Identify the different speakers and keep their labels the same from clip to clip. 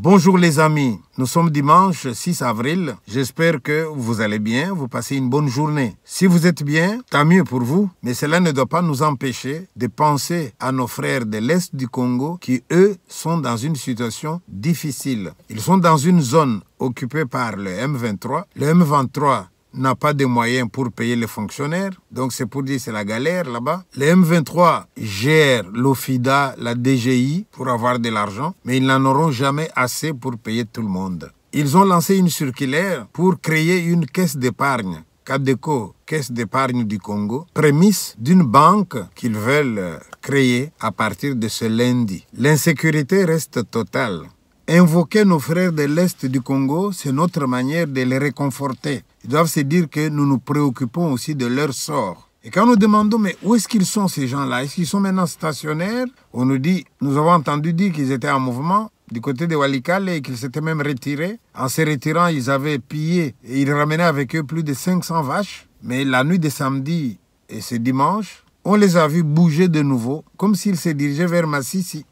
Speaker 1: Bonjour les amis, nous sommes dimanche 6 avril. J'espère que vous allez bien, vous passez une bonne journée. Si vous êtes bien, tant mieux pour vous, mais cela ne doit pas nous empêcher de penser à nos frères de l'Est du Congo qui, eux, sont dans une situation difficile. Ils sont dans une zone occupée par le M23. Le M23 n'a pas de moyens pour payer les fonctionnaires. Donc c'est pour dire c'est la galère là-bas. Le M23 gère l'OFIDA, la DGI pour avoir de l'argent, mais ils n'en auront jamais assez pour payer tout le monde. Ils ont lancé une circulaire pour créer une caisse d'épargne. Cadeco, Caisse d'épargne du Congo, prémisse d'une banque qu'ils veulent créer à partir de ce lundi. L'insécurité reste totale. Invoquer nos frères de l'Est du Congo, c'est notre manière de les réconforter. Ils doivent se dire que nous nous préoccupons aussi de leur sort. Et quand nous demandons, mais où est-ce qu'ils sont ces gens-là? Est-ce qu'ils sont maintenant stationnaires? On nous dit, nous avons entendu dire qu'ils étaient en mouvement du côté de Walikale et qu'ils s'étaient même retirés. En se retirant, ils avaient pillé et ils ramenaient avec eux plus de 500 vaches. Mais la nuit de samedi et ce dimanche, on les a vus bouger de nouveau, comme s'ils se dirigeaient vers Massissi.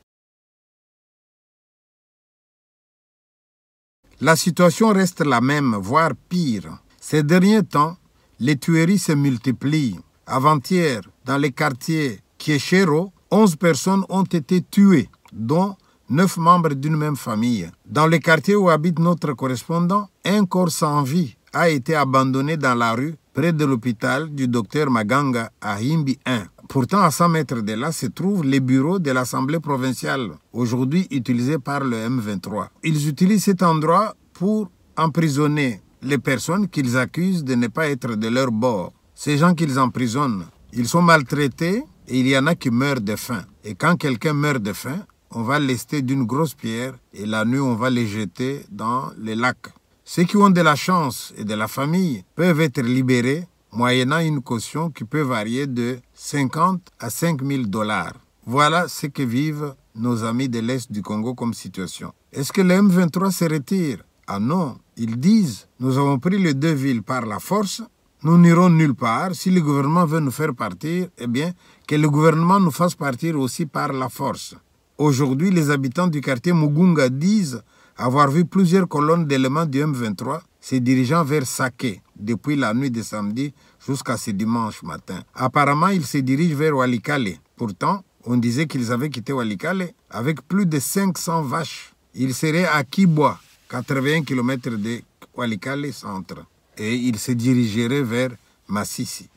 Speaker 1: La situation reste la même, voire pire. Ces derniers temps, les tueries se multiplient. Avant-hier, dans les quartiers Kieshero, 11 personnes ont été tuées, dont 9 membres d'une même famille. Dans le quartier où habite notre correspondant, un corps sans vie a été abandonné dans la rue près de l'hôpital du docteur Maganga à Himbi 1. Pourtant, à 100 mètres de là se trouvent les bureaux de l'Assemblée provinciale, aujourd'hui utilisés par le M23. Ils utilisent cet endroit pour emprisonner les personnes qu'ils accusent de ne pas être de leur bord. Ces gens qu'ils emprisonnent, ils sont maltraités et il y en a qui meurent de faim. Et quand quelqu'un meurt de faim, on va lester d'une grosse pierre et la nuit, on va les jeter dans les lacs. Ceux qui ont de la chance et de la famille peuvent être libérés moyennant une caution qui peut varier de 50 à 5 000 $. Voilà ce que vivent nos amis de l'Est du Congo comme situation. Est-ce que le M23 se retire? Ah non, ils disent, nous avons pris les 2 villes par la force, nous n'irons nulle part. Si le gouvernement veut nous faire partir, eh bien, que le gouvernement nous fasse partir aussi par la force. Aujourd'hui, les habitants du quartier Mugunga disent avoir vu plusieurs colonnes d'éléments du M23 se dirigeant vers Saké depuis la nuit de samedi jusqu'à ce dimanche matin. Apparemment, ils se dirigent vers Walikale. Pourtant, on disait qu'ils avaient quitté Walikale avec plus de 500 vaches. Ils seraient à Kibwa, 81 km de Walikale centre. Et ils se dirigeraient vers Massissi.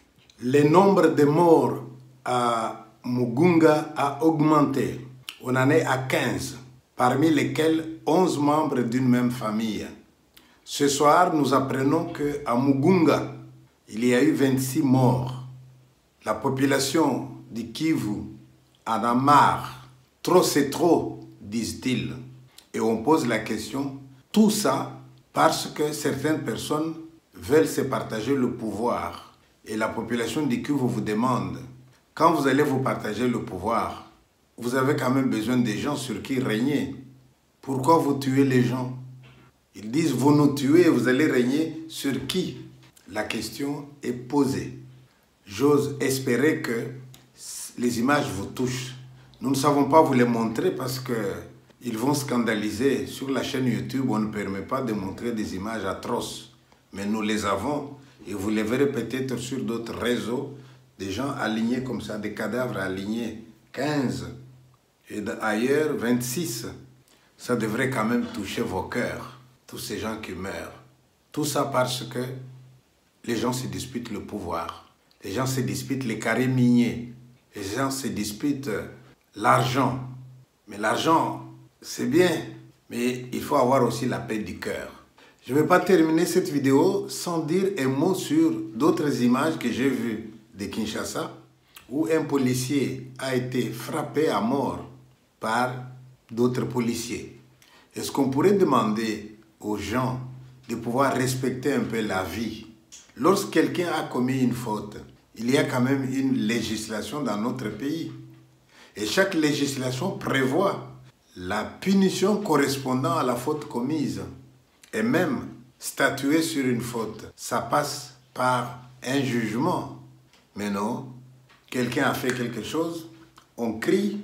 Speaker 1: Le nombre de morts à Mugunga a augmenté. On en est à 15, parmi lesquels 11 membres d'une même famille. Ce soir, nous apprenons qu'à Mugunga, il y a eu 26 morts. La population du Kivu en a marre. Trop c'est trop, disent-ils. Et on pose la question, tout ça parce que certaines personnes veulent se partager le pouvoir. Et la population du Kivu vous demande, quand vous allez vous partager le pouvoir, vous avez quand même besoin des gens sur qui régner. Pourquoi vous tuez les gens? Ils disent, vous nous tuez, vous allez régner sur qui? La question est posée. J'ose espérer que les images vous touchent. Nous ne savons pas vous les montrer parce qu'ils vont scandaliser. Sur la chaîne YouTube, on ne permet pas de montrer des images atroces. Mais nous les avons et vous les verrez peut-être sur d'autres réseaux. Des gens alignés comme ça, des cadavres alignés. 15 et ailleurs 26. Ça devrait quand même toucher vos cœurs. Tous ces gens qui meurent. Tout ça parce que les gens se disputent le pouvoir. Les gens se disputent les carrés miniers. Les gens se disputent l'argent. Mais l'argent, c'est bien. Mais il faut avoir aussi la paix du cœur. Je ne vais pas terminer cette vidéo sans dire un mot sur d'autres images que j'ai vues de Kinshasa, où un policier a été frappé à mort par d'autres policiers. Est-ce qu'on pourrait demander aux gens de pouvoir respecter un peu la vie? Lorsque quelqu'un a commis une faute, il y a quand même une législation dans notre pays. Et chaque législation prévoit la punition correspondant à la faute commise. Et même statuer sur une faute, ça passe par un jugement. Mais non, quelqu'un a fait quelque chose, on crie,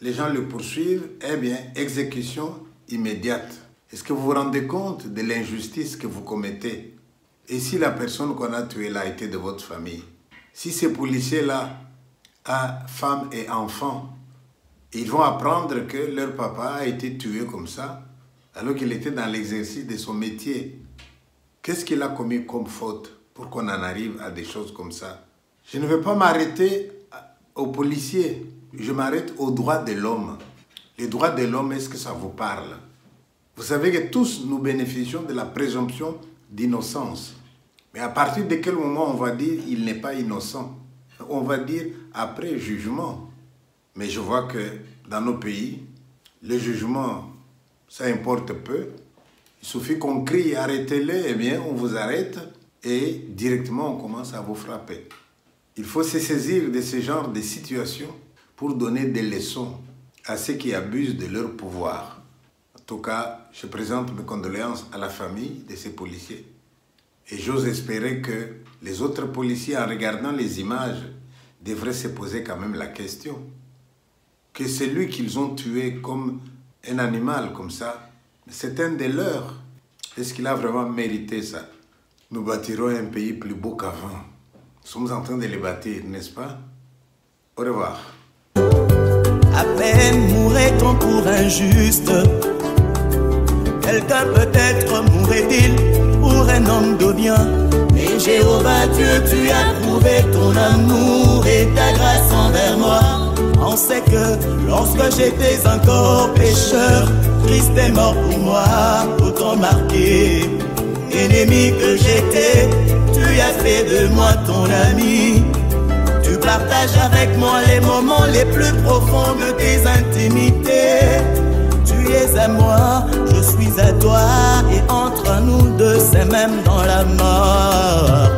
Speaker 1: les gens le poursuivent, eh bien, exécution immédiate. Est-ce que vous vous rendez compte de l'injustice que vous commettez? Et si la personne qu'on a tuée là était de votre famille? Si ces policiers-là ont femmes et enfants, ils vont apprendre que leur papa a été tué comme ça, alors qu'il était dans l'exercice de son métier. Qu'est-ce qu'il a commis comme faute pour qu'on en arrive à des choses comme ça? Je ne vais pas m'arrêter aux policiers, je m'arrête aux droits de l'homme. Les droits de l'homme, est-ce que ça vous parle? Vous savez que tous nous bénéficions de la présomption d'innocence. Mais à partir de quel moment on va dire il n'est pas innocent? On va dire après jugement. Mais je vois que dans nos pays, le jugement, ça importe peu. Il suffit qu'on crie arrêtez-le, eh bien on vous arrête et directement on commence à vous frapper. Il faut se saisir de ce genre de situations pour donner des leçons à ceux qui abusent de leur pouvoir. En tout cas, je présente mes condoléances à la famille de ces policiers. Et j'ose espérer que les autres policiers, en regardant les images, devraient se poser quand même la question. Que celui qu'ils ont tué comme un animal comme ça, c'est un des leurs. Est-ce qu'il a vraiment mérité ça? Nous bâtirons un pays plus beau qu'avant. Nous sommes en train de le bâtir, n'est-ce pas? Au revoir.
Speaker 2: À peine mourrait-on pour un juste. Quelqu'un peut-être mourrait-il pour un homme de bien. Mais Jéhovah Dieu, tu as prouvé ton amour et ta grâce envers moi. On sait que lorsque j'étais encore pécheur, Christ est mort pour moi, autant marqué. Ennemi que j'étais, tu as fait de moi ton ami. Tu partages avec moi les moments les plus profonds de tes intimités. Tu es à moi, je suis à toi, et entre nous deux c'est même dans la mort.